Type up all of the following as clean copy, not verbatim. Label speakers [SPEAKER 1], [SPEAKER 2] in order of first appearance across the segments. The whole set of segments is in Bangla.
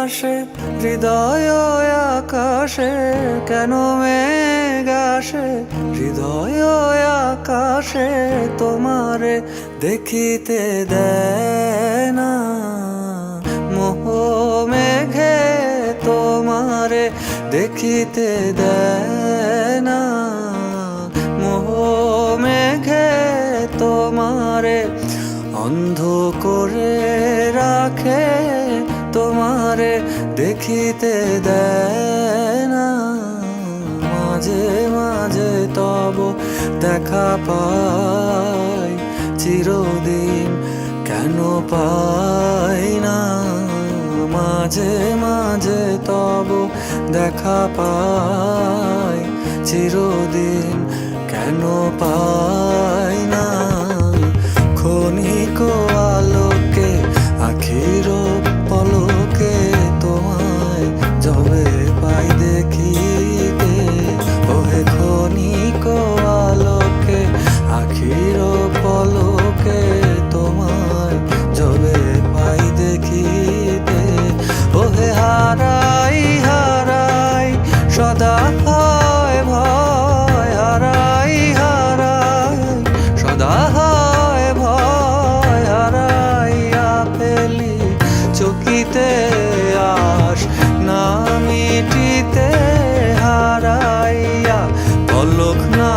[SPEAKER 1] আসে হৃদয় আকাশে, কেন মেঘ আসে হৃদয় আকাশে, তোমারে দেখিতে দেয় না মোহ মেঘে, তোমারে দেখিতে দেয় না মোহ মেঘে, তোমারে অন্ধ করে রাখে, তোমারে দেখিতে দেয় না। মাঝে মাঝে তব দেখা পাই, চিরদিন কেন পাই না। মাঝে মাঝে তব দেখা পাই, চিরদিন কেন পাই না। ক্ষণিক আলোকে আখির পলকে, তোমায় যবে পাই দেখিতে, ওহে ক্ষণিক আলোকে আখির পলকে, তোমায় যবে পাই দেখিতে, ওহে হারাই হারাই সদা হয় ভয়, হারাই হারাই সদা হয় ভয়, হারাইয়া ফেলি চকিতে আস না মিটিতে, হারাইয়া পলক না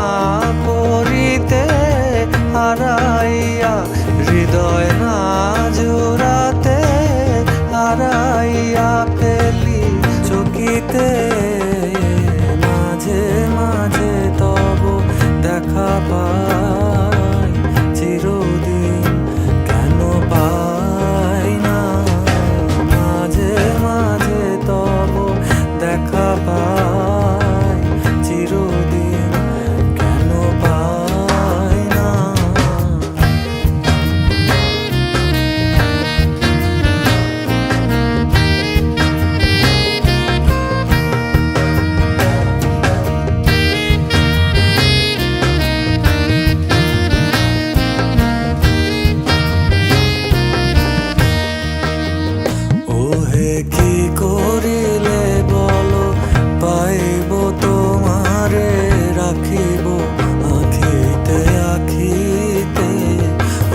[SPEAKER 1] পড়িতে, হারাইয়া হৃদয় না জোড়াতে, হারাইয়া ফেলি চকিতে। মাঝে মাঝে তব দেখা পাই, চিরদিন কেন পাই না। মাঝে মাঝে তব দেখা পাই, চিরদিন কেন পাই না। ওহে কি করিলে বলো পাইব তোমারে, রাখিব আখিতে আখিতে।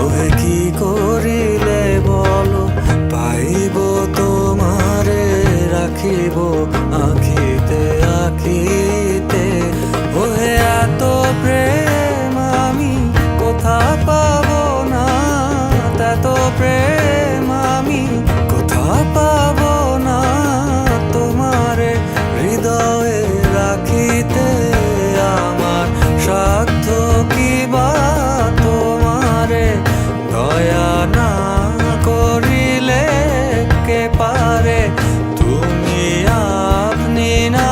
[SPEAKER 1] ওহে কি করিলে বলো পাইব তোমারে, রাখিব আখিতে আখিতে। ওহে এত প্রেম আমি কোথা পাবো না, এত প্রেম আমি কোথা পাবো না, তোমারে হৃদয়ে রাখিতে আমার সাধ্য কি বা, তোমারে দয়া না করিলে কে পারে, তুমি আপনি না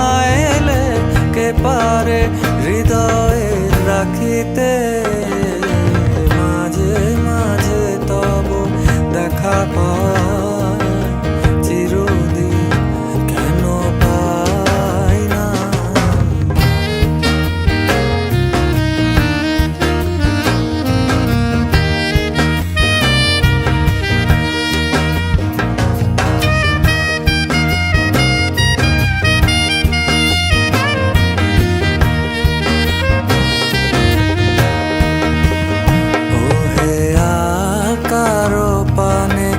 [SPEAKER 1] এলে কে পারে হৃদয়ে রাখিতে। মাঝে মাঝে তব দেখা পাই, চিরদিন কেন পাই না। ওহে আর কারো পানে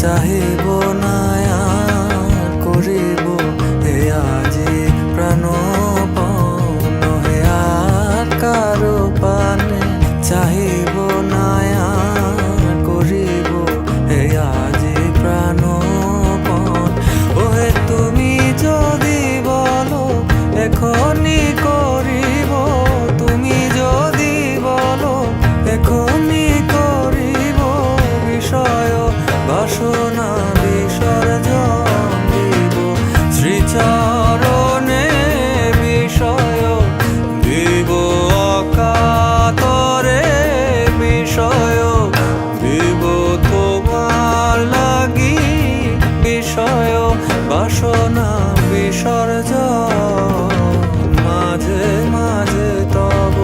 [SPEAKER 1] চাহিব না আর করিব হে আজি প্রাণপণ, হে আর কারো পানে চাহিব না আর করিব হে আজি প্রাণপণ। ওহে তুমি যদি বলো এখনি করিব, তুমি যদি বলো এখনি করিব, বিষয় বাসনা বিসর্জন দিব শ্রীচরণে, বিষয় দিব অকাতরে, বিষয় দিব তোমার লাগি, বিষয় বাসনা বিসর্জন। মাঝে মাঝে তব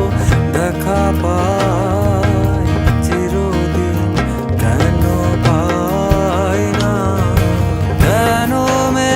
[SPEAKER 1] দেখা পাই, চিরদিন কেন পাই না, কেন মে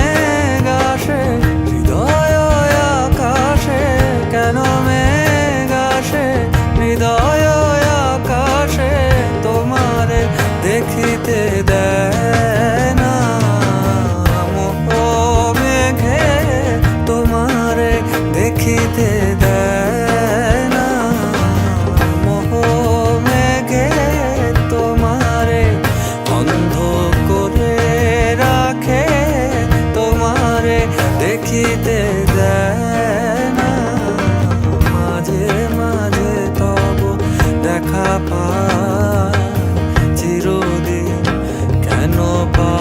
[SPEAKER 1] পাই।